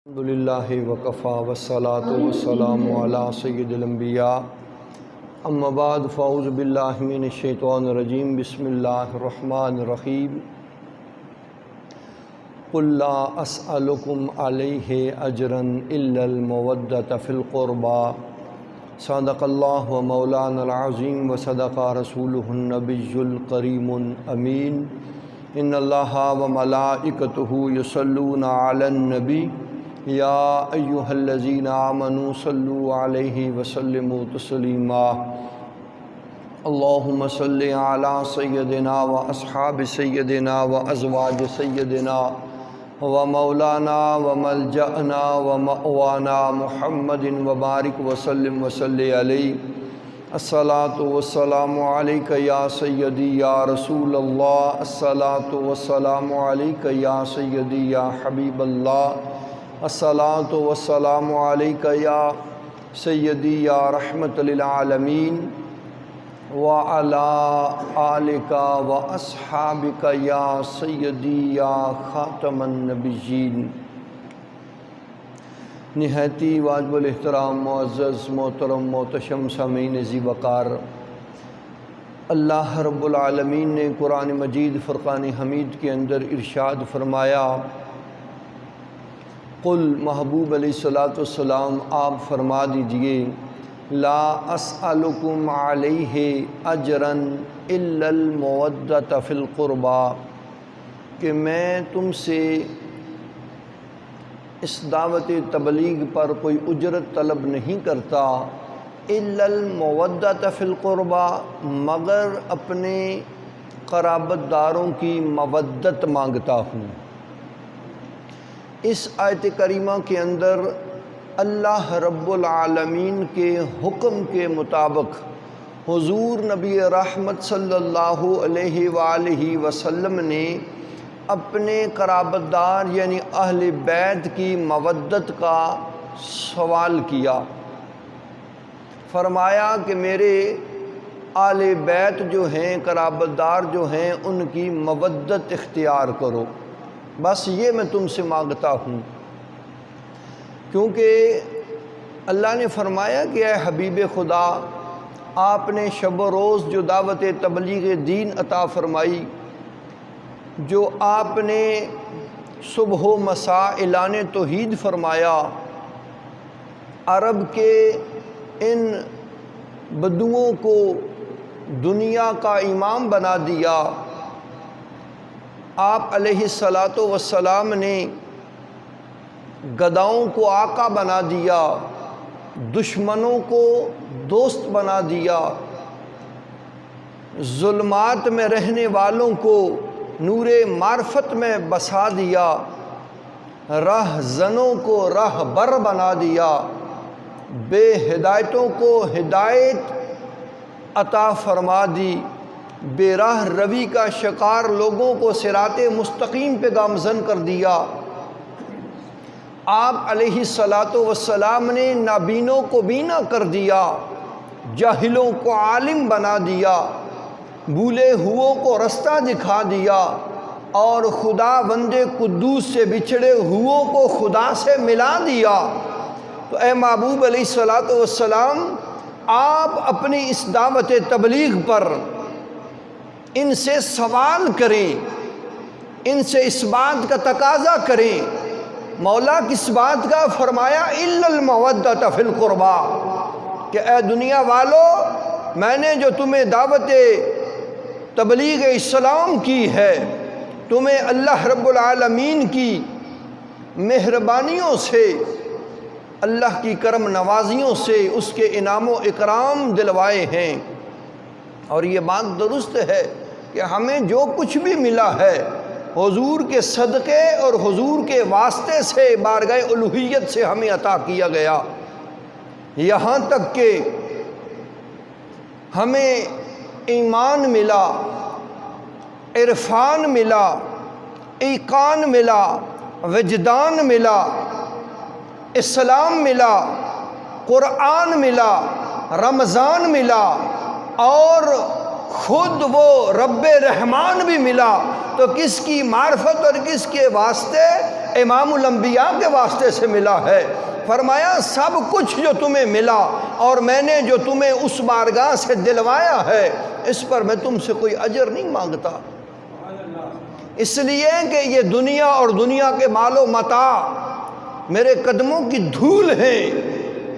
الحمدللہ وکفا والصلاة والسلام علی سید الانبیاء اما بعد فاعوذ باللہ من الشیطان الرجیم بسم اللہ الرحمن الرحیم قل لا اسألکم علیہ اجرا الا المودۃ فی القربى صدق اللہ و مولانا العظیم و صدق رسولہ النبی الکریم الامین ان اللہ و ملائکتہ یصلون علی النبی یا ایہا الذین آمنوا صلوا علیہ وسلموا تسلیما اللہم صلی علی سیدنا و اصحاب سیدنا و ازواج سیدنا و مولانا و ملجأنا و مأوانا محمد و بارک وسلم وصلی علیہ الصلاة والسلام علیک یا سیدی یا رسول اللہ الصلاة والسلام علیک یا سیدی یا حبیب اللہ الصلاۃ والسلام علیک یا سیدی یا رحمت للعالمین وعلی آلک و اصحابک یا سیدی یا خاتم النبیین۔ نہایتی واجب الاحترام معزز محترم محتشم سامعین ذی وقار، اللہ رب العالمین نے قرآن مجید فرقان حمید کے اندر ارشاد فرمایا، قل محبوب علیہ الصلاۃ والسلام آپ فرما دیجئے لا اسألکم علیہ اجرا الا المودۃ فی القربى، کہ میں تم سے اس دعوت تبلیغ پر کوئی اجرت طلب نہیں کرتا، الا المودۃ فی القربى، مگر اپنے قرابت داروں کی مودت مانگتا ہوں۔ اس آیت کریمہ کے اندر اللہ رب العالمین کے حکم کے مطابق حضور نبی رحمت صلی اللہ علیہ وآلہ وسلم نے اپنے قرابت دار یعنی اہل بیت کی مودت کا سوال کیا۔ فرمایا کہ میرے اہل بیت جو ہیں، قرابت دار جو ہیں، ان کی مودت اختیار کرو، بس یہ میں تم سے مانگتا ہوں۔ کیونکہ اللہ نے فرمایا کہ اے حبیب خدا، آپ نے شب و روز جو دعوت تبلیغ دین عطا فرمائی، جو آپ نے صبح و مساء اعلان توحید فرمایا، عرب کے ان بدوؤں کو دنیا کا امام بنا دیا، آپ علیہ الصلاۃ والسلام نے گداؤں کو آقا بنا دیا، دشمنوں کو دوست بنا دیا، ظلمات میں رہنے والوں کو نور معرفت میں بسا دیا، راہ زنوں کو راہ بر بنا دیا، بے ہدایتوں کو ہدایت عطا فرما دی، بے راہ روی کا شکار لوگوں کو صراط مستقیم پہ گامزن کر دیا۔ آپ علیہ الصلاۃ والسلام نے نابینوں کو بینا کر دیا، جاہلوں کو عالم بنا دیا، بھولے ہوئوں کو رستہ دکھا دیا، اور خدا بندے قدوس سے بچھڑے ہوئوں کو خدا سے ملا دیا۔ تو اے محبوب علیہ الصلاۃ والسلام، آپ اپنی اس دعوت تبلیغ پر ان سے سوال کریں، ان سے اس بات کا تقاضا کریں۔ مولا کس بات کا؟ فرمایا الا المودۃ فی القربى، کہ اے دنیا والو، میں نے جو تمہیں دعوت تبلیغ اسلام کی ہے، تمہیں اللہ رب العالمین کی مہربانیوں سے، اللہ کی کرم نوازیوں سے اس کے انعام و اکرام دلوائے ہیں۔ اور یہ بات درست ہے کہ ہمیں جو کچھ بھی ملا ہے حضور کے صدقے اور حضور کے واسطے سے بارگاہ الوہیت سے ہمیں عطا کیا گیا، یہاں تک کہ ہمیں ایمان ملا، عرفان ملا، ایقان ملا، وجدان ملا، اسلام ملا، قرآن ملا، رمضان ملا، اور خود وہ رب رحمان بھی ملا، تو کس کی معرفت اور کس کے واسطے؟ امام الانبیاء کے واسطے سے ملا ہے۔ فرمایا سب کچھ جو تمہیں ملا اور میں نے جو تمہیں اس بارگاہ سے دلوایا ہے، اس پر میں تم سے کوئی اجر نہیں مانگتا، اس لیے کہ یہ دنیا اور دنیا کے مال و متاع میرے قدموں کی دھول ہیں،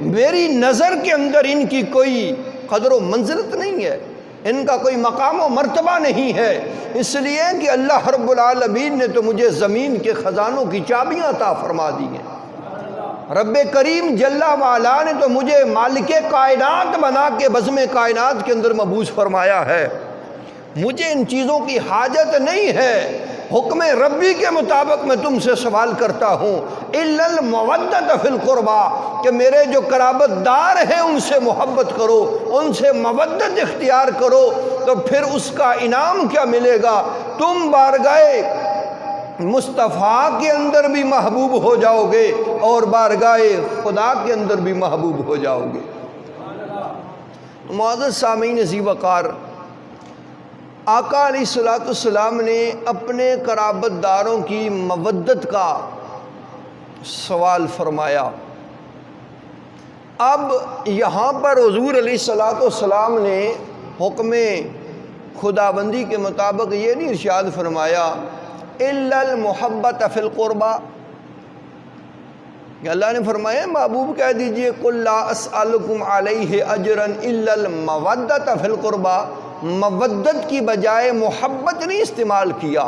میری نظر کے اندر ان کی کوئی قدر و منزلت نہیں ہے، ان کا کوئی مقام و مرتبہ نہیں ہے، اس لیے کہ اللہ رب العالمین نے تو مجھے زمین کے خزانوں کی چابیاں عطا فرما دی ہیں، رب کریم جل وعلا نے تو مجھے مالک کائنات بنا کے بزم کائنات کے اندر مبعوث فرمایا ہے، مجھے ان چیزوں کی حاجت نہیں ہے، حکم ربی کے مطابق میں تم سے سوال کرتا ہوں الا المودۃ فی القربى، کہ میرے جو قرابت دار ہیں ان سے محبت کرو، ان سے مودت اختیار کرو، تو پھر اس کا انعام کیا ملے گا؟ تم بارگاہ مصطفیٰ کے اندر بھی محبوب ہو جاؤ گے اور بارگاہ خدا کے اندر بھی محبوب ہو جاؤ گے۔ معزز سامعین ذی وقار، آقا علیہ الصلوۃ والسلام نے اپنے قرابت داروں کی مودت کا سوال فرمایا۔ اب یہاں پر حضور علیہ الصلوۃ والسلام نے حکم خداوندی کے مطابق یہ نہیں ارشاد فرمایا الا المحبۃ فی القربى، کہ اللہ نے فرمایا محبوب کہہ دیجئے قل لا اسألکم علیہ اجرا الا المودۃ فی القربى، مودت کی بجائے محبت نہیں استعمال کیا،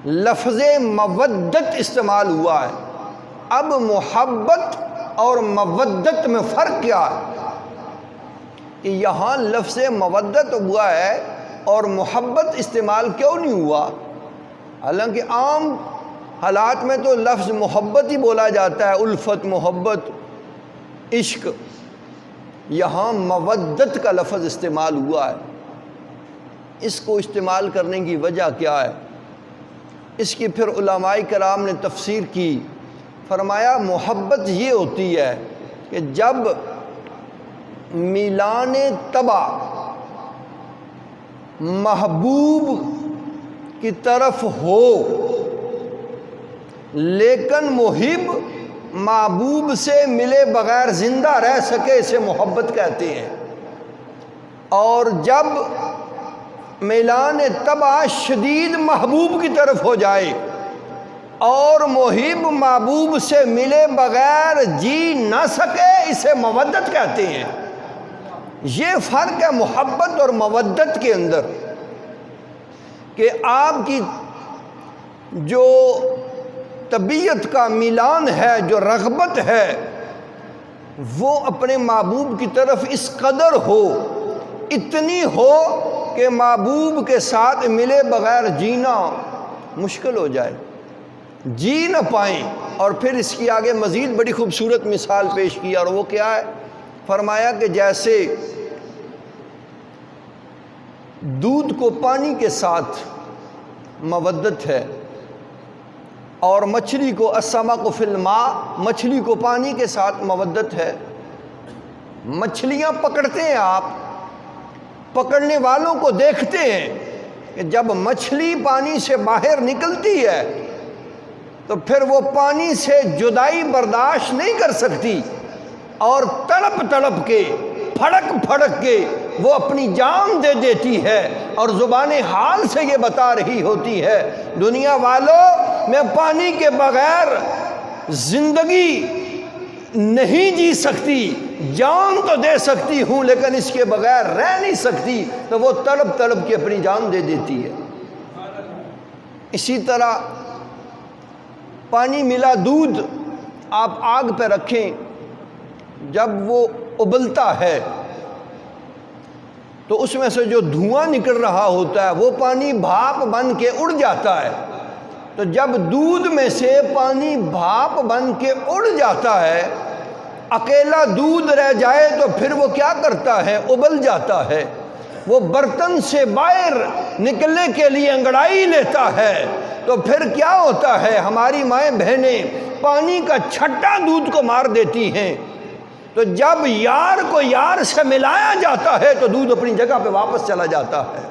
لفظ مودت استعمال ہوا ہے۔ اب محبت اور مودت میں فرق کیا ہے کہ یہاں لفظ مودت ہوا ہے اور محبت استعمال کیوں نہیں ہوا؟ حالانکہ عام حالات میں تو لفظ محبت ہی بولا جاتا ہے، الفت، محبت، عشق، یہاں مودت کا لفظ استعمال ہوا ہے۔ اس کو استعمال کرنے کی وجہ کیا ہے؟ اس کی پھر علماء کرام نے تفسیر کی، فرمایا محبت یہ ہوتی ہے کہ جب میلان طبع محبوب کی طرف ہو لیکن محب محبوب سے ملے بغیر زندہ رہ سکے، اسے محبت کہتے ہیں، اور جب میلان طبع شدید محبوب کی طرف ہو جائے اور محب محبوب سے ملے بغیر جی نہ سکے، اسے مودت کہتے ہیں۔ یہ فرق ہے محبت اور مودت کے اندر، کہ آپ کی جو طبیعت کا میلان ہے، جو رغبت ہے، وہ اپنے محبوب کی طرف اس قدر ہو، اتنی ہو کہ محبوب کے ساتھ ملے بغیر جینا مشکل ہو جائے، جی نہ پائیں۔ اور پھر اس کی آگے مزید بڑی خوبصورت مثال پیش کی، اور وہ کیا ہے؟ فرمایا کہ جیسے دودھ کو پانی کے ساتھ مودت ہے، اور مچھلی کو السمک فی الماء، مچھلی کو پانی کے ساتھ مودت ہے۔ مچھلیاں پکڑتے ہیں، آپ پکڑنے والوں کو دیکھتے ہیں کہ جب مچھلی پانی سے باہر نکلتی ہے تو پھر وہ پانی سے جدائی برداشت نہیں کر سکتی، اور تڑپ تڑپ کے، پھڑک پھڑک کے وہ اپنی جان دے دیتی ہے، اور زبان حال سے یہ بتا رہی ہوتی ہے دنیا والوں میں پانی کے بغیر زندگی نہیں جی سکتی، جان تو دے سکتی ہوں لیکن اس کے بغیر رہ نہیں سکتی، تو وہ تڑپ تڑپ کے اپنی جان دے دیتی ہے۔ اسی طرح پانی ملا دودھ آپ آگ پہ رکھیں، جب وہ ابلتا ہے تو اس میں سے جو دھواں نکل رہا ہوتا ہے وہ پانی بھاپ بن کے اڑ جاتا ہے، تو جب دودھ میں سے پانی بھاپ بن کے اڑ جاتا ہے، اکیلا دودھ رہ جائے تو پھر وہ کیا کرتا ہے؟ ابل جاتا ہے، وہ برتن سے باہر نکلنے کے لیے انگڑائی لیتا ہے، تو پھر کیا ہوتا ہے؟ ہماری مائیں بہنیں پانی کا چھٹا دودھ کو مار دیتی ہیں، تو جب یار کو یار سے ملایا جاتا ہے تو دودھ اپنی جگہ پہ واپس چلا جاتا ہے۔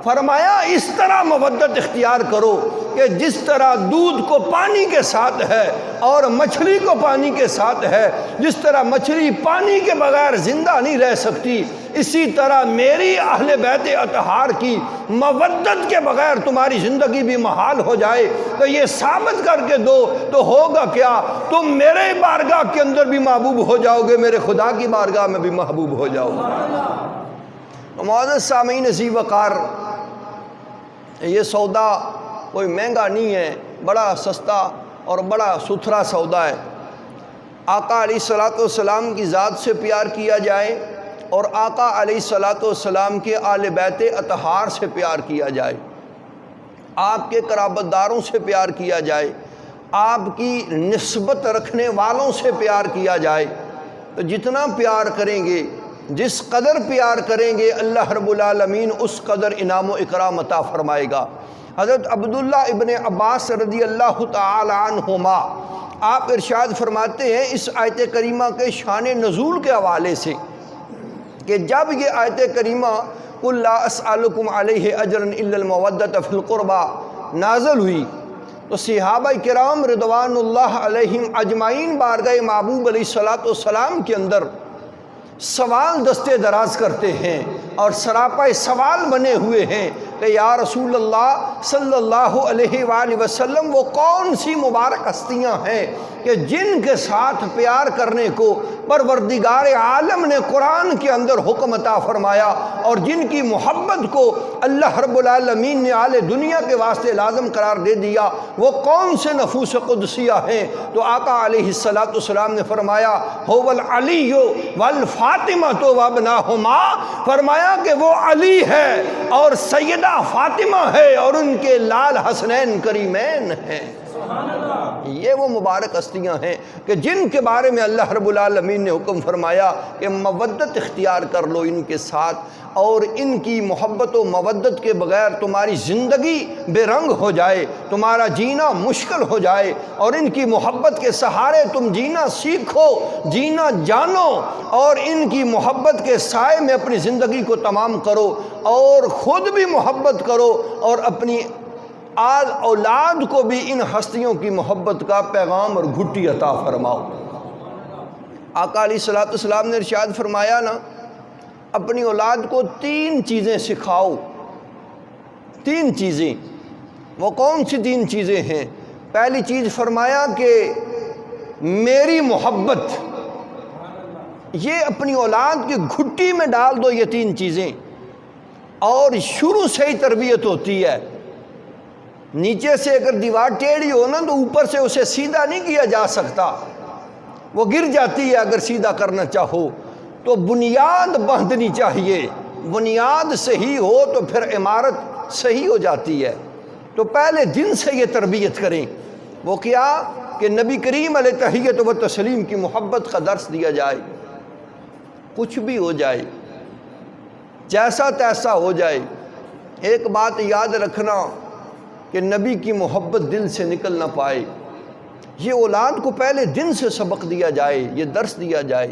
فرمایا اس طرح مودت اختیار کرو کہ کہ جس طرح دودھ کو پانی کے ساتھ ہے اور مچھلی کو پانی کے ساتھ ہے، جس طرح مچھلی پانی کے بغیر زندہ نہیں رہ سکتی، اسی طرح میری اہل بیت اطہار کی مودت کے بغیر تمہاری زندگی بھی محال ہو جائے تو یہ ثابت کر کے دو تو ہوگا کیا؟ تم میرے بارگاہ کے اندر بھی محبوب ہو جاؤ گے، میرے خدا کی بارگاہ میں بھی محبوب ہو جاؤ گے۔ معزز سامعین عزیز وقار، یہ سودا کوئی مہنگا نہیں ہے، بڑا سستا اور بڑا ستھرا سودا ہے۔ آقا علیہ الصلوۃ والسلام کی ذات سے پیار کیا جائے اور آقا علیہ الصلوۃ والسلام کے آل بیت اطہار سے پیار کیا جائے، آپ کے قرابت داروں سے پیار کیا جائے، آپ کی نسبت رکھنے والوں سے پیار کیا جائے، تو جتنا پیار کریں گے، جس قدر پیار کریں گے، اللہ رب العالمین اس قدر انعام و اکرام عطا فرمائے گا۔ حضرت عبداللہ ابن عباس رضی اللہ تعالی عنہما آپ ارشاد فرماتے ہیں اس آیت کریمہ کے شان نزول کے حوالے سے کہ جب یہ آیت کریمہ قُلْ لَا أَسْأَلُكُمْ عَلَيْهِ أَجْرًا إِلَّا الْمَوَدَّةَ فِي الْقُرْبَى نازل ہوئی تو صحابہ کرام رضوان اللہ علیہم اجمعین بارگاہ محبوب علیہ الصلوۃ والسلام کے اندر سوال دستے دراز کرتے ہیں اور سراپا سوال بنے ہوئے ہیں کہ یا رسول اللہ صلی اللہ علیہ وآلہ وسلم وہ کون سی مبارک ہستیاں ہیں کہ جن کے ساتھ پیار کرنے کو پروردگار عالم نے قرآن کے اندر حکم عطا فرمایا اور جن کی محبت کو اللہ رب العالمین نے اعلی دنیا کے واسطے لازم قرار دے دیا، وہ کون سے نفوس قدسیہ ہیں؟ تو آقا علیہ الصلوۃ والسلام نے فرمایا هو العلی والفاطمہ وابناہما، فرمایا کہ وہ علی ہے اور سیدہ فاطمہ ہے اور ان کے لال حسنین کریمین ہیں۔ یہ وہ مبارک ہستیاں ہیں کہ جن کے بارے میں اللہ رب العالمین نے حکم فرمایا کہ مودت اختیار کر لو ان کے ساتھ، اور ان کی محبت و مودت کے بغیر تمہاری زندگی بے رنگ ہو جائے، تمہارا جینا مشکل ہو جائے، اور ان کی محبت کے سہارے تم جینا سیکھو، جینا جانو، اور ان کی محبت کے سائے میں اپنی زندگی کو تمام کرو اور خود بھی محبت کرو اور اپنی اولاد کو بھی ان ہستیوں کی محبت کا پیغام اور گھٹی عطا فرماؤ۔ آقا علیہ الصلوۃ والسلام نے ارشاد فرمایا نا، اپنی اولاد کو 3 چیزیں سکھاؤ، 3 چیزیں۔ وہ کون سی 3 چیزیں ہیں؟ پہلی چیز فرمایا کہ میری محبت، یہ اپنی اولاد کی گھٹی میں ڈال دو یہ 3 چیزیں، اور شروع سے ہی تربیت ہوتی ہے۔ نیچے سے اگر دیوار ٹیڑھی ہو نا تو اوپر سے اسے سیدھا نہیں کیا جا سکتا، وہ گر جاتی ہے اگر سیدھا کرنا چاہو، تو بنیاد باندھنی چاہیے، بنیاد صحیح ہو تو پھر عمارت صحیح ہو جاتی ہے۔ تو پہلے دن سے یہ تربیت کریں، وہ کیا کہ نبی کریم علیہ تحیت و تسلیم کی محبت کا درس دیا جائے، کچھ بھی ہو جائے، جیسا تیسا ہو جائے، ایک بات یاد رکھنا کہ نبی کی محبت دل سے نکل نہ پائے، یہ اولاد کو پہلے دن سے سبق دیا جائے، یہ درس دیا جائے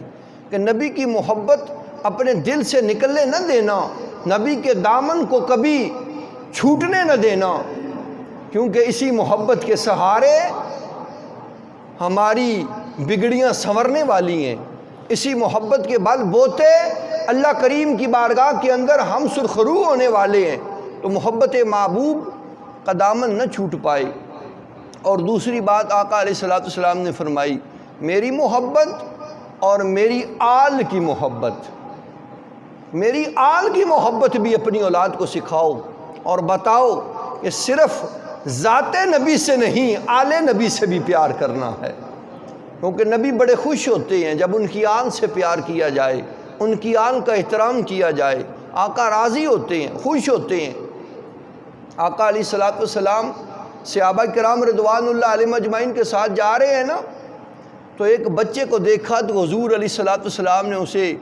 کہ نبی کی محبت اپنے دل سے نکلنے نہ دینا، نبی کے دامن کو کبھی چھوٹنے نہ دینا، کیونکہ اسی محبت کے سہارے ہماری بگڑیاں سنورنے والی ہیں، اسی محبت کے بل بوتے اللہ کریم کی بارگاہ کے اندر ہم سرخرو ہونے والے ہیں۔ تو محبت محبوب کا دامن نہ چھوٹ پائے۔ اور دوسری بات آقا علیہ الصلوۃ والسلام نے فرمائی، میری محبت اور میری آل کی محبت، میری آل کی محبت بھی اپنی اولاد کو سکھاؤ اور بتاؤ کہ صرف ذات نبی سے نہیں، آل نبی سے بھی پیار کرنا ہے، کیونکہ نبی بڑے خوش ہوتے ہیں جب ان کی آل سے پیار کیا جائے، ان کی آل کا احترام کیا جائے، آقا راضی ہوتے ہیں، خوش ہوتے ہیں۔ آقا علیہ الصلوۃ والسلام صحابہ کرام رضوان اللہ علیہم اجمعین کے ساتھ جا رہے ہیں نا، تو ایک بچے کو دیکھا تو حضور علیہ الصلوۃ والسلام نے اسے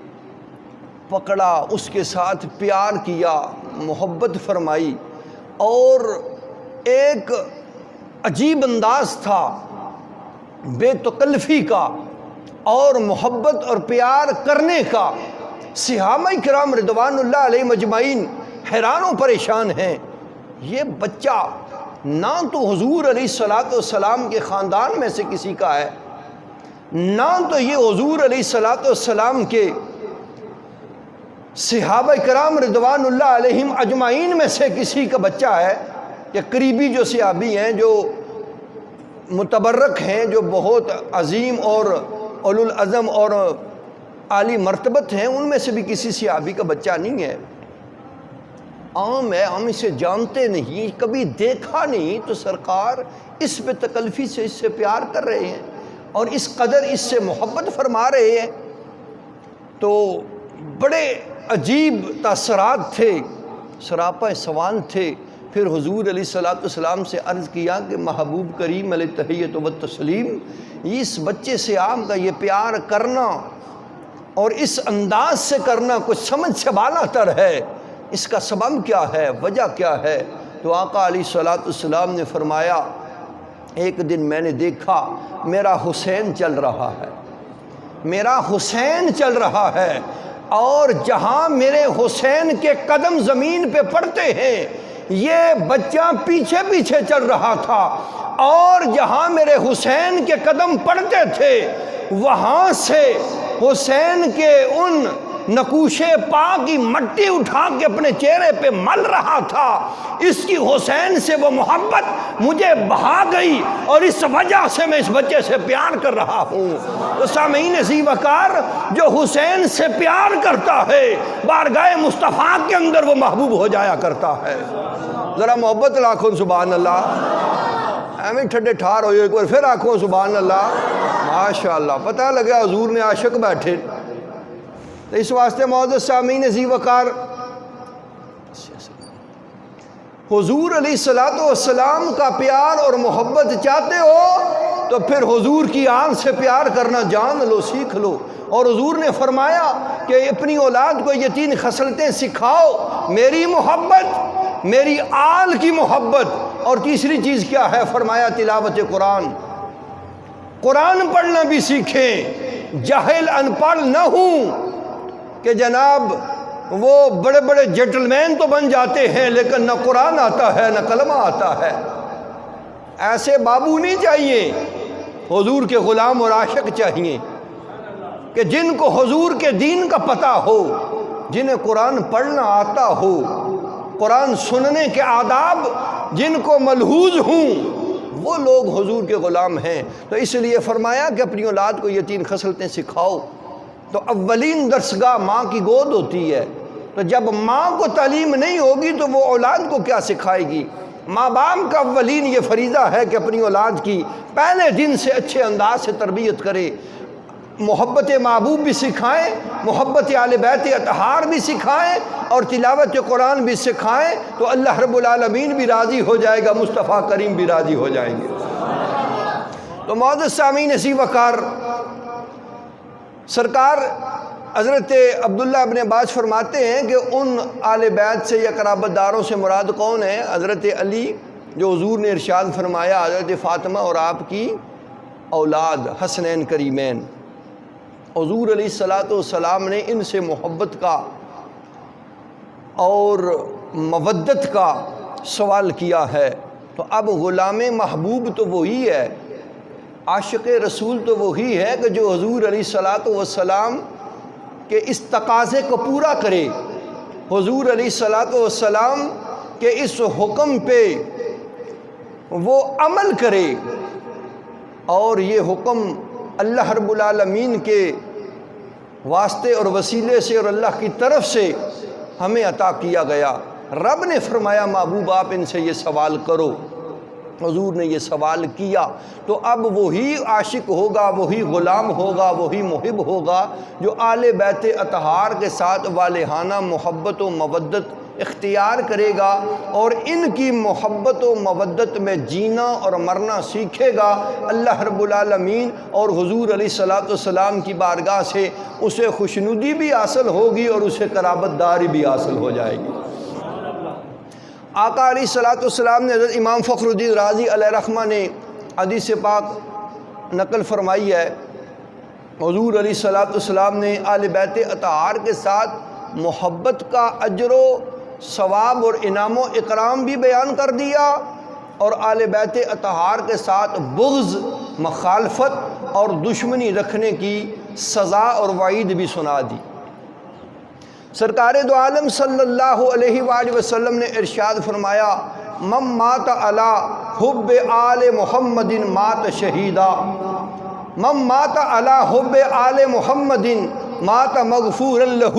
پکڑا، اس کے ساتھ پیار کیا، محبت فرمائی، اور ایک عجیب انداز تھا بے تکلفی کا اور محبت اور پیار کرنے کا۔ صحابہ کرام رضوان اللہ علیہم اجمعین حیران و پریشان ہیں، یہ بچہ نہ تو حضور علیہ الصلوۃ والسلام کے خاندان میں سے کسی کا ہے، نہ تو یہ حضور علیہ الصلوۃ والسلام کے صحابہ کرام رضوان اللہ علیہم اجمعین میں سے کسی کا بچہ ہے، کہ قریبی جو صحابی ہیں، جو متبرک ہیں، جو بہت عظیم اور اولو العزم اور عالی مرتبت ہیں، ان میں سے بھی کسی صحابی کا بچہ نہیں ہے۔ عام ہے، ہم اسے جانتے نہیں، کبھی دیکھا نہیں، تو سرکار اس پہ تکلفی سے اس سے پیار کر رہے ہیں اور اس قدر اس سے محبت فرما رہے ہیں۔ تو بڑے عجیب تاثرات تھے، سراپا سوال تھے۔ پھر حضور علیہ الصلوۃ والسلام سے عرض کیا کہ محبوب کریم علیہ تحیت و تسلیم، اس بچے سے آپ کا یہ پیار کرنا اور اس انداز سے کرنا کچھ سمجھ سے بالا تر ہے، اس کا سبب کیا ہے، وجہ کیا ہے؟ تو آقا علیہ الصلوۃ والسلام نے فرمایا، ایک دن میں نے دیکھا میرا حسین چل رہا ہے، میرا حسین چل رہا ہے، اور جہاں میرے حسین کے قدم زمین پہ پڑتے ہیں یہ بچہ پیچھے پیچھے چل رہا تھا، اور جہاں میرے حسین کے قدم پڑتے تھے وہاں سے حسین کے ان نقوشے پا کی مٹی اٹھا کے اپنے چہرے پہ مل رہا تھا۔ اس کی حسین سے وہ محبت مجھے بہا گئی، اور اس وجہ سے میں اس بچے سے پیار کر رہا ہوں۔ تو سامعین ذی وقار، جو حسین سے پیار کرتا ہے بارگاہ مصطفیٰ کے اندر وہ محبوب ہو جایا کرتا ہے۔ ذرا محبت لاکھوں سبحان اللہ، ایویں ٹھڈے ٹھار ہوئے ایک بار پھر آنکھوں سبحان اللہ، ماشاءاللہ، پتہ لگا حضور نے عاشق بیٹھے۔ تو اس واسطے معزز سامعین ذی وقار، حضور علیہ الصلوۃ والسلام کا پیار اور محبت چاہتے ہو تو پھر حضور کی آن سے پیار کرنا جان لو، سیکھ لو۔ اور حضور نے فرمایا کہ اپنی اولاد کو یہ 3 خصلتیں سکھاؤ، میری محبت، میری آل کی محبت، اور تیسری چیز کیا ہے؟ فرمایا تلاوت قرآن، قرآن پڑھنا بھی سیکھیں، جاہل ان پڑھ نہ ہوں کہ جناب وہ بڑے بڑے جنٹل مین تو بن جاتے ہیں لیکن نہ قرآن آتا ہے نہ کلمہ آتا ہے۔ ایسے بابو نہیں چاہیے، حضور کے غلام اور عاشق چاہیے کہ جن کو حضور کے دین کا پتہ ہو، جنہیں قرآن پڑھنا آتا ہو، قرآن سننے کے آداب جن کو ملحوظ ہوں، وہ لوگ حضور کے غلام ہیں۔ تو اس لیے فرمایا کہ اپنی اولاد کو یہ 3 خصلتیں سکھاؤ۔ تو اولین درسگاہ ماں کی گود ہوتی ہے، تو جب ماں کو تعلیم نہیں ہوگی تو وہ اولاد کو کیا سکھائے گی؟ ماں باپ کا اولین یہ فریضہ ہے کہ اپنی اولاد کی پہلے دن سے اچھے انداز سے تربیت کرے، محبت محبوب بھی سکھائیں، محبت اہل بیت اطہار بھی سکھائیں، اور تلاوت قرآن بھی سکھائیں، تو اللہ رب العالمین بھی راضی ہو جائے گا، مصطفیٰ کریم بھی راضی ہو جائیں گے۔ تو معزز سامعین ذی وقار، سرکار حضرت عبداللہ ابن عباس فرماتے ہیں کہ ان آل بیت سے یا قرابت داروں سے مراد کون ہے؟ حضرت علی، جو حضور نے ارشاد فرمایا حضرت فاطمہ اور آپ کی اولاد حسنین کریمین۔ حضور علیہ الصلوۃ والسلام نے ان سے محبت کا اور مودت کا سوال کیا ہے۔ تو اب غلام محبوب تو وہی ہے، عاشق رسول تو وہی ہے کہ جو حضور علیہ الصلوۃ والسلام کہ اس تقاضے کو پورا کرے، حضور علیہ الصلوۃ والسلام کے اس حکم پہ وہ عمل کرے، اور یہ حکم اللہ رب العالمین کے واسطے اور وسیلے سے اور اللہ کی طرف سے ہمیں عطا کیا گیا۔ رب نے فرمایا محبوب آپ ان سے یہ سوال کرو، حضور نے یہ سوال کیا، تو اب وہی عاشق ہوگا، وہی غلام ہوگا، وہی محب ہوگا جو آل بیت اطہار کے ساتھ والہانہ محبت و مودت اختیار کرے گا، اور ان کی محبت و مودت میں جینا اور مرنا سیکھے گا۔ اللہ رب العالمین اور حضور علیہ الصلوۃ والسلام کی بارگاہ سے اسے خوشنودی بھی حاصل ہوگی اور اسے قرابت داری بھی حاصل ہو جائے گی۔ آقا علیہ الصلوۃ والسلام نے حضرت امام فخر الدین رازی علیہ رحمہ نے حدیث پاک نقل فرمائی ہے، حضور علیہ الصلوۃ والسلام نے آل بیت اطہار کے ساتھ محبت کا اجر و ثواب اور انعام و اکرام بھی بیان کر دیا، اور آل بیت اطہار کے ساتھ بغض، مخالفت اور دشمنی رکھنے کی سزا اور وعید بھی سنا دی۔ سرکار دو عالم صلی اللہ علیہ وآلہ وسلم نے ارشاد فرمایا، من مات علی حب آل محمد مات شہیدا، من مات علی حب آل محمد مات مغفورا لہ،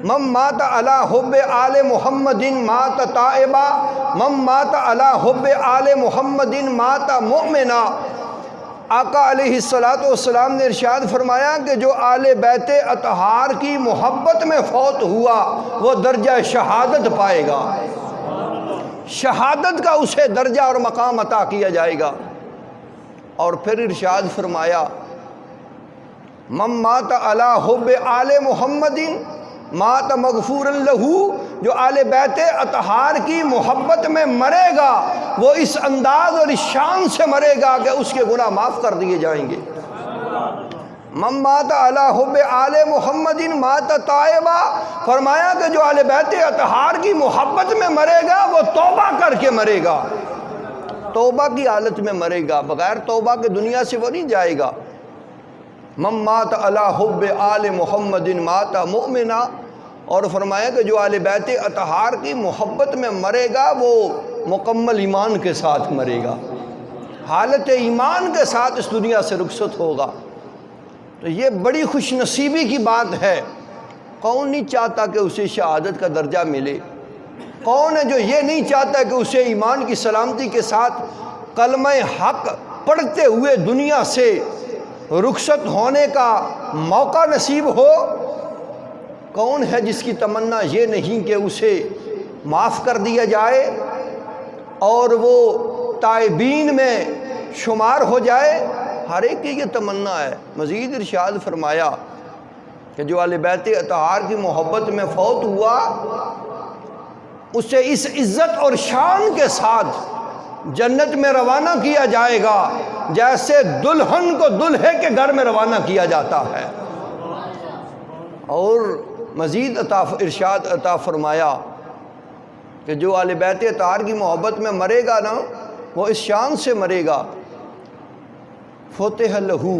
من مات علی حب آل محمد مات تائبا، من مات علی حب آل محمد مات مؤمنا۔ آقا علیہ السلام نے ارشاد فرمایا کہ جو آل بیت اطہار کی محبت میں فوت ہوا وہ درجہ شہادت پائے گا، شہادت کا اسے درجہ اور مقام عطا کیا جائے گا۔ اور پھر ارشاد فرمایا، من مات علی حب آل محمد مات مغفورا لہ، جو آل بیت اطہار کی محبت میں مرے گا وہ اس انداز اور اس شان سے مرے گا کہ اس کے گناہ معاف کر دیے جائیں گے۔ من مات علی حب آل محمد مات تائبا، فرمایا کہ جو آل بیت اطہار کی محبت میں مرے گا وہ توبہ کر کے مرے گا، توبہ کی حالت میں مرے گا، بغیر توبہ کے دنیا سے وہ نہیں جائے گا۔ من مات علی حب آل محمد مات مؤمنا، اور فرمایا کہ جو آل بیت اطہار کی محبت میں مرے گا وہ مکمل ایمان کے ساتھ مرے گا، حالت ایمان کے ساتھ اس دنیا سے رخصت ہوگا۔ تو یہ بڑی خوش نصیبی کی بات ہے۔ کون نہیں چاہتا کہ اسے شہادت کا درجہ ملے؟ کون ہے جو یہ نہیں چاہتا کہ اسے ایمان کی سلامتی کے ساتھ کلمہ حق پڑھتے ہوئے دنیا سے رخصت ہونے کا موقع نصیب ہو؟ کون ہے جس کی تمنا یہ نہیں کہ اسے معاف کر دیا جائے اور وہ تائبین میں شمار ہو جائے؟ ہر ایک کی یہ تمنا ہے۔ مزید ارشاد فرمایا کہ جو آل بیت اطہار کی محبت میں فوت ہوا اسے اس عزت اور شان کے ساتھ جنت میں روانہ کیا جائے گا جیسے دلہن کو دلہے کے گھر میں روانہ کیا جاتا ہے۔ اور مزید ارشاد عطا فرمایا کہ جو آل بیت اطہار کی محبت میں مرے گا نا وہ اس شان سے مرے گا، فتح لہو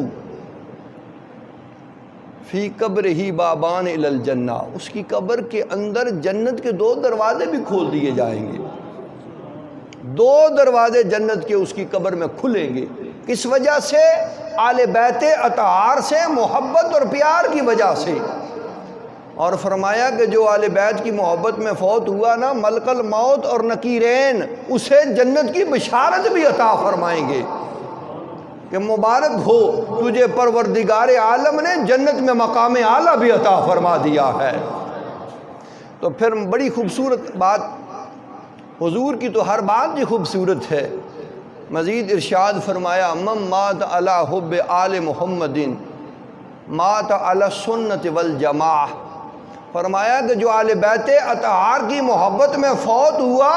فی قبرہ بابان الی الجنہ، اس کی قبر کے اندر جنت کے 2 دروازے بھی کھول دیے جائیں گے، 2 دروازے جنت کے اس کی قبر میں کھلیں گے۔ کس وجہ سے؟ آل بیت اطہار سے محبت اور پیار کی وجہ سے۔ اور فرمایا کہ جو آل بیت کی محبت میں فوت ہوا نا، ملک الموت اور نکیرین اسے جنت کی بشارت بھی عطا فرمائیں گے کہ مبارک ہو تجھے پروردگار عالم نے جنت میں مقام اعلیٰ بھی عطا فرما دیا ہے۔ تو پھر بڑی خوبصورت بات، حضور کی تو ہر بات ہی خوبصورت ہے۔ مزید ارشاد فرمایا، من مات علی حب آل محمد مات علی سنت والجماع، فرمایا کہ جو آل بیت اطہار کی محبت میں فوت ہوا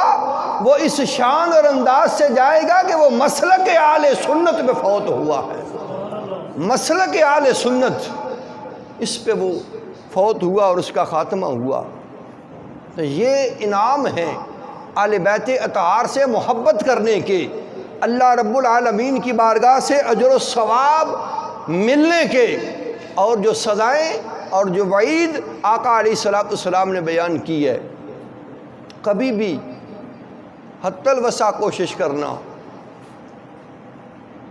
وہ اس شان اور انداز سے جائے گا کہ وہ مسلک آل سنت میں فوت ہوا ہے، مسلک آل سنت اس پہ وہ فوت ہوا اور اس کا خاتمہ ہوا۔ تو یہ انعام ہے آل بیت اطہار سے محبت کرنے کے، اللہ رب العالمین کی بارگاہ سے اجر و ثواب ملنے کے، اور جو سزائیں اور جو وعید آقا علیہ السلام نے بیان کی ہے۔ کبھی بھی حتی الوسع کوشش کرنا،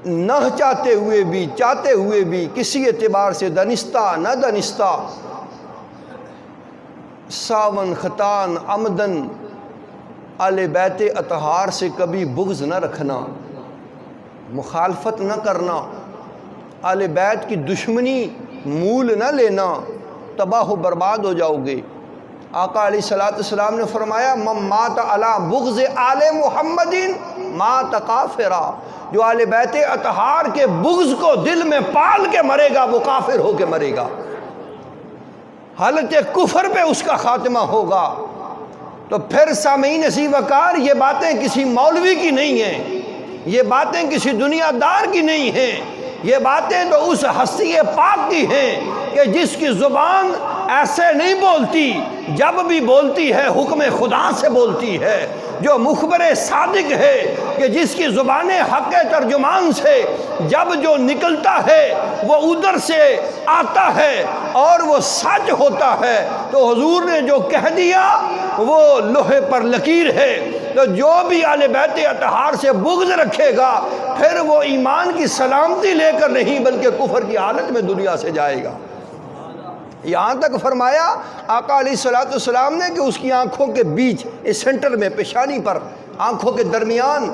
نہ چاہتے ہوئے بھی چاہتے ہوئے بھی کسی اعتبار سے دانستہ نہ دانستہ، ساون خطان عمدن آل بیت اطہار سے کبھی بغض نہ رکھنا، مخالفت نہ کرنا، آل بیت کی دشمنی مول نہ لینا، تباہ و برباد ہو جاؤ گے۔ آقا علیہ السلام نے فرمایا، من مات علی بغض آل محمد مات کافرا، جو آل بیت اطہار کے بغض کو دل میں پال کے مرے گا وہ کافر ہو کے مرے گا، حالت کفر پہ اس کا خاتمہ ہوگا۔ تو پھر سامعین عزیز وقار، یہ باتیں کسی مولوی کی نہیں ہیں، یہ باتیں کسی دنیا دار کی نہیں ہیں، یہ باتیں تو اس ہستی پاک کی ہیں کہ جس کی زبان ایسے نہیں بولتی، جب بھی بولتی ہے حکم خدا سے بولتی ہے، جو مخبر صادق ہے کہ کہ جس کی زبان حق ترجمان سے جب جو نکلتا ہے وہ ادھر سے آتا ہے اور وہ سچ ہوتا ہے، تو حضور نے جو کہہ دیا وہ لوہے پر لکیر ہے۔ تو جو بھی اہل بیت اطہار سے بغض رکھے گا پھر وہ ایمان کی سلامتی لے کر نہیں بلکہ کفر کی حالت میں دنیا سے جائے گا۔ یہاں تک فرمایا آقا علیہ الصلوۃ والسلام نے کہ اس کی آنکھوں کے بیچ، اس سینٹر میں، پیشانی پر، آنکھوں کے درمیان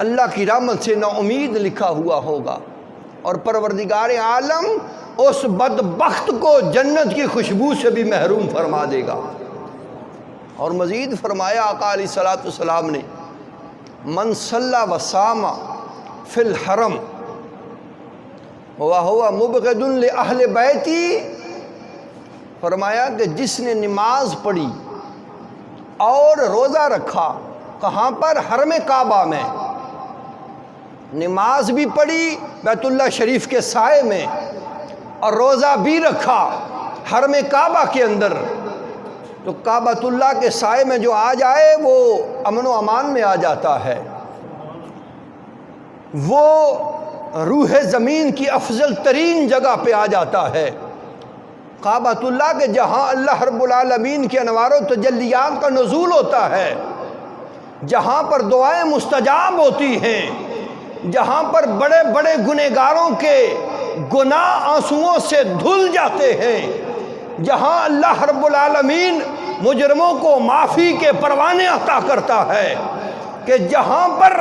اللہ کی رحمت سے نا امید لکھا ہوا ہوگا، اور پروردگار عالم اس بدبخت کو جنت کی خوشبو سے بھی محروم فرما دے گا۔ اور مزید فرمایا آقا علیہ الصلوۃ والسلام نے، من صلی و صام فی الحرم وہو مبغض لأہل بیتی، فرمایا کہ جس نے نماز پڑھی اور روزہ رکھا، کہاں پر؟ حرم کعبہ میں، نماز بھی پڑھی بیت اللہ شریف کے سائے میں اور روزہ بھی رکھا حرم کعبہ کے اندر، تو کعبۃ اللہ کے سائے میں جو آ جائے وہ امن و امان میں آ جاتا ہے، وہ روح زمین کی افضل ترین جگہ پہ آ جاتا ہے۔ کعبۃ اللہ کے جہاں اللہ رب العالمین کے انوار و تجلیات کا نزول ہوتا ہے، جہاں پر دعائیں مستجاب ہوتی ہیں، جہاں پر بڑے بڑے گنہگاروں کے گناہ آنسوؤں سے دھل جاتے ہیں، جہاں اللہ رب العالمین مجرموں کو معافی کے پروانے عطا کرتا ہے، کہ جہاں پر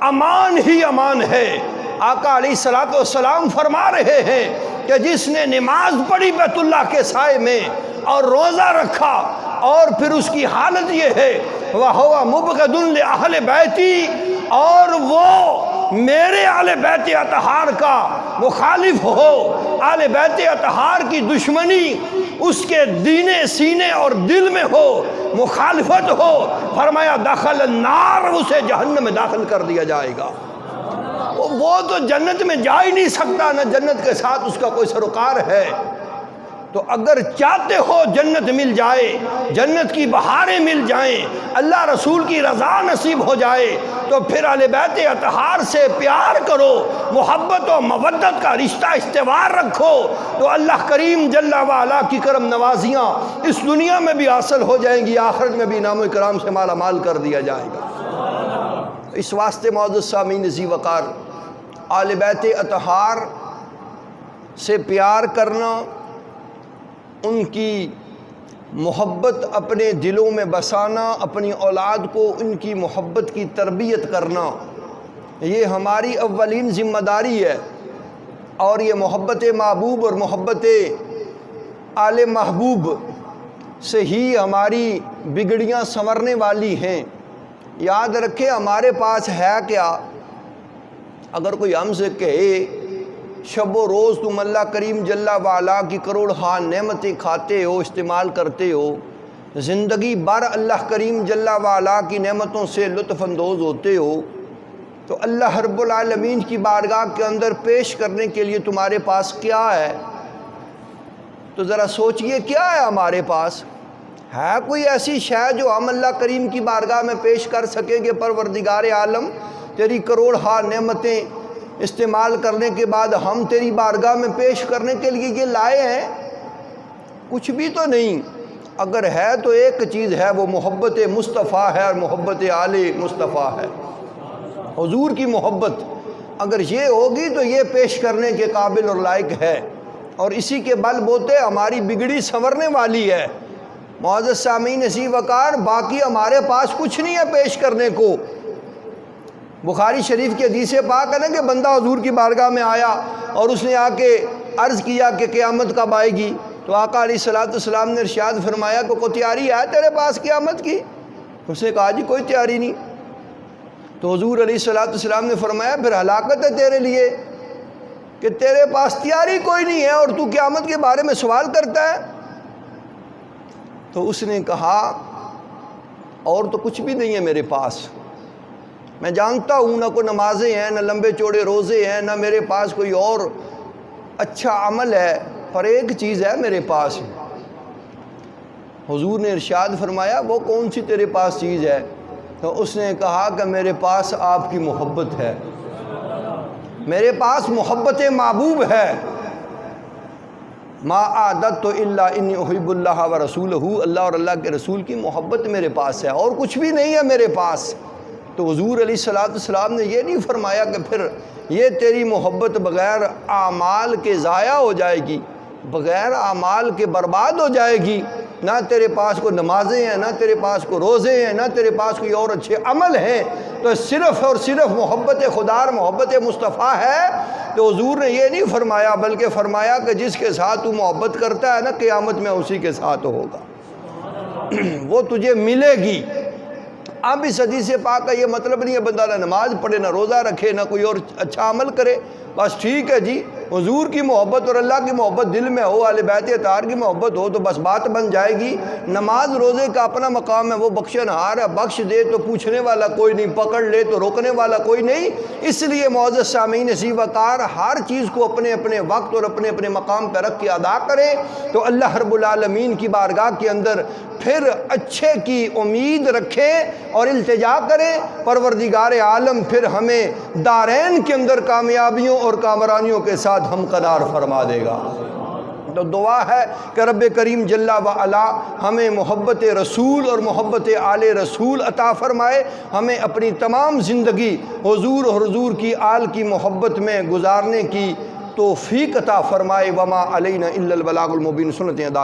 امان ہی امان ہے۔ آقا علیہ الصلوۃ والسلام فرما رہے ہیں کہ جس نے نماز پڑھی بیت اللہ کے سائے میں اور روزہ رکھا، اور پھر اس کی حالت یہ ہے وَهُوَ مُبْغِضٌ لِأَهْلِ بَيْتِي، اور وہ میرے اہل بیت اطہار کا مخالف ہو، اہل بیت اطہار کی دشمنی اس کے دینے سینے اور دل میں ہو، مخالفت ہو، فرمایا دخل النار، اسے جہنم میں داخل کر دیا جائے گا۔ وہ تو جنت میں جا ہی نہیں سکتا، نہ جنت کے ساتھ اس کا کوئی سروکار ہے۔ تو اگر چاہتے ہو جنت مل جائے، جنت کی بہاریں مل جائیں، اللہ رسول کی رضا نصیب ہو جائے، تو پھر اہل بیت اطہار سے پیار کرو، محبت و مودت کا رشتہ استوار رکھو، تو اللہ کریم جل وعلا کی کرم نوازیاں اس دنیا میں بھی حاصل ہو جائیں گی، آخرت میں بھی انعام و اکرام سے مالا مال کر دیا جائے گا۔ اس واسطے معزز سامعین ذی وقار، اہل بیت اطہار سے پیار کرنا، ان کی محبت اپنے دلوں میں بسانا، اپنی اولاد کو ان کی محبت کی تربیت کرنا، یہ ہماری اولین ذمہ داری ہے، اور یہ محبت محبوب اور محبت آل محبوب سے ہی ہماری بگڑیاں سنورنے والی ہیں۔ یاد رکھیں ہمارے پاس ہے کیا؟ اگر کوئی ہم سے کہے شب و روز تم اللہ کریم جل وعلا کی کروڑ ہاں نعمتیں کھاتے ہو، استعمال کرتے ہو، زندگی بھر اللہ کریم جل وعلا کی نعمتوں سے لطف اندوز ہوتے ہو، تو اللہ رب العالمین کی بارگاہ کے اندر پیش کرنے کے لیے تمہارے پاس کیا ہے؟ تو ذرا سوچئے کیا ہے ہمارے پاس؟ ہے کوئی ایسی شے جو ہم اللہ کریم کی بارگاہ میں پیش کر سکیں کہ پروردگار عالم تیری کروڑ ہاں نعمتیں استعمال کرنے کے بعد ہم تیری بارگاہ میں پیش کرنے کے لیے یہ لائے ہیں؟ کچھ بھی تو نہیں۔ اگر ہے تو ایک چیز ہے، وہ محبت مصطفیٰ ہے، اور محبت آل مصطفیٰ ہے، حضور کی محبت۔ اگر یہ ہوگی تو یہ پیش کرنے کے قابل اور لائق ہے، اور اسی کے بل بوتے ہماری بگڑی سنورنے والی ہے۔ معزز سامعین ذی وقار، باقی ہمارے پاس کچھ نہیں ہے پیش کرنے کو۔ بخاری شریف کی حدیث پاک ہے نا کہ بندہ حضور کی بارگاہ میں آیا اور اس نے آ کے عرض کیا کہ قیامت کب آئے گی، تو آقا علیہ الصلوۃ والسلام نے ارشاد فرمایا کہ کوئی تیاری ہے تیرے پاس قیامت کی؟ اس نے کہا جی کوئی تیاری نہیں۔ تو حضور علیہ الصلوۃ والسلام نے فرمایا پھر ہلاکت ہے تیرے لیے کہ تیرے پاس تیاری کوئی نہیں ہے اور تو قیامت کے بارے میں سوال کرتا ہے۔ تو اس نے کہا اور تو کچھ بھی نہیں ہے میرے پاس، میں جانتا ہوں نہ کوئی نمازیں ہیں، نہ لمبے چوڑے روزے ہیں، نہ میرے پاس کوئی اور اچھا عمل ہے، پر ایک چیز ہے میرے پاس۔ حضور نے ارشاد فرمایا وہ کون سی تیرے پاس چیز ہے؟ تو اس نے کہا کہ میرے پاس آپ کی محبت ہے، میرے پاس محبت محبوب ہے۔ ما عادت الا انی احب اللہ و رسولہ، اللہ اور اللہ کے رسول کی محبت میرے پاس ہے، اور کچھ بھی نہیں ہے میرے پاس۔ تو حضور علیہ السلام نے یہ نہیں فرمایا کہ پھر یہ تیری محبت بغیر اعمال کے ضائع ہو جائے گی، بغیر اعمال کے برباد ہو جائے گی، نہ تیرے پاس کو نمازیں ہیں، نہ تیرے پاس کو روزے ہیں، نہ تیرے پاس کوئی اور اچھے عمل ہیں، تو صرف اور صرف محبت خدا اور محبت مصطفیٰ ہے۔ تو حضور نے یہ نہیں فرمایا، بلکہ فرمایا کہ جس کے ساتھ تو محبت کرتا ہے نا، قیامت میں اسی کے ساتھ ہوگا، وہ تجھے ملے گی۔ اب اس حدیث پاک کا یہ مطلب نہیں ہے بندہ نہ نماز پڑھے، نہ روزہ رکھے، نہ کوئی اور اچھا عمل کرے، بس ٹھیک ہے جی، حضور کی محبت اور اللہ کی محبت دل میں ہو، اہل بیت اطہار کی محبت ہو تو بس بات بن جائے گی۔ نماز روزے کا اپنا مقام ہے، وہ بخشنہار ہے، بخش دے تو پوچھنے والا کوئی نہیں، پکڑ لے تو روکنے والا کوئی نہیں۔ اس لیے معزز سامعین سی وقار ہر چیز کو اپنے اپنے وقت اور اپنے اپنے مقام پہ رکھ کے ادا کریں، تو اللہ رب العالمین کی بارگاہ کے اندر پھر اچھے کی امید رکھیں اور التجا کریں، پروردگار عالم پھر ہمیں دارین کے اندر کامیابیوں اور کامرانیوں کے ساتھ ہمکنار فرما دے گا۔ تو دعا ہے کہ رب کریم جل و علا ہمیں محبت رسول اور محبت آل رسول عطا فرمائے، ہمیں اپنی تمام زندگی حضور اور حضور کی آل کی محبت میں گزارنے کی توفیق عطا فرمائے۔ وما علینا الا البلاغ المبین۔ سنتیں ادا